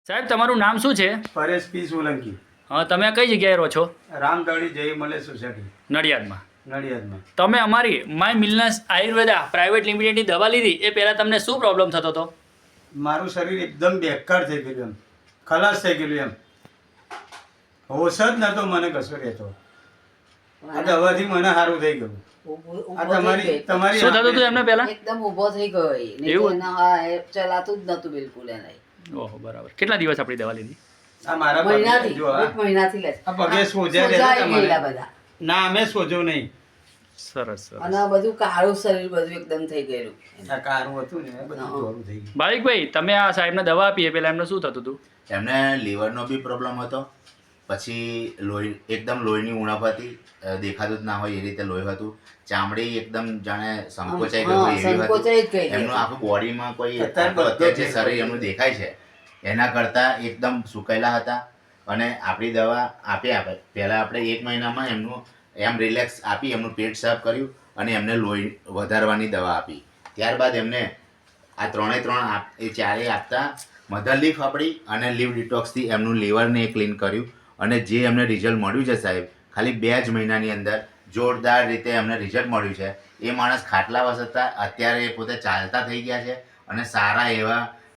સાહેબ તમારું નામ શું છે? પરેશ પી સોલંકી, હા, તમે કઈ જગ્યાએ રહો છો? રામદળી જય મલે સોસાયટી, નડિયાદમાં. નડિયાદમાં. તમે અમારી માય મિલનેસ આયુર્વેદા પ્રાઇવેટ લિમિટેડની દવા લીધી એ પહેલાં તમને શું પ્રોબ્લેમ થતો હતો? મારું શરીર એકદમ બેકાર થઈ ગયેલું, એમ ખલાસ થઈ ગયેલું, એમ હોશ જ નતો મને કશો રહેતો. આ દવાથી મને સારું થઈ ગયું. આ તમારી શું થતું હતું એમને પહેલાં? એકદમ ઊભો થઈ ગયો એ. નહીં તો એવું? એના હા એ ચલાતું જ નતું બિલકુલ એને. ઓહો, બરાબર. કેટલા દિવસ આપણી દવા લીધી? આ મારા પગે મહિનાથી જો એક મહિનાથી લે છે. આ પગે સોજા સોજા રહેતા આવી ગયેલા તમારે. બધા. ના અમે સોજો નહીં. સરસ સરસ. અને આ બધું કાળું શરીર બધું એકદમ થઈ ગયેલું. આ કારું હતું ને એ બધું ધોરું થઈ ગયું. ભાવિકભાઈ, તમે આ સાહેબને દવા આપી એ પહેલાં એમને શું થતું હતું? એમને લીવરનો બી પ્રોબ્લેમ હતો, પછી લોહી એકદમ લોહીની ઉણપ હતી, દેખાતું જ ના હોય એ રીતે લોહી હતું, ચામડી એકદમ જાણે સંકોચાઈ ગઈ હોય એવી સંકોચાઈ જ હતી. ગઈ. એમનું આખું બોડીમાં કોઈ અત્યારે અત્યારે જે શરીર એમનું દેખાય છે એના કરતાં એકદમ સુકાયેલા હતા. અને આપણી દવા પહેલાં આપણે 1 મહિનામાં એમનું એમ રિલેક્સ આપી, એમનું પેટ સાફ કર્યું અને એમને લોહી વધારવાની દવા આપી. ત્યારબાદ એમને આ એ ચારેય આપતા મધર લીફ આપણી અને લીવ ડિટોક્સથી એમનું લીવરને ક્લીન કર્યું. અને જે એમને રિઝલ્ટ મળ્યું છે સાહેબ, ખાલી 2 જ મહિનાની અંદર જોરદાર રીતે એમને રિઝલ્ટ મળ્યું છે. એ માણસ ખાટલા વસતા અત્યારે પોતે ચાલતા થઈ ગયા છે અને સારા એવા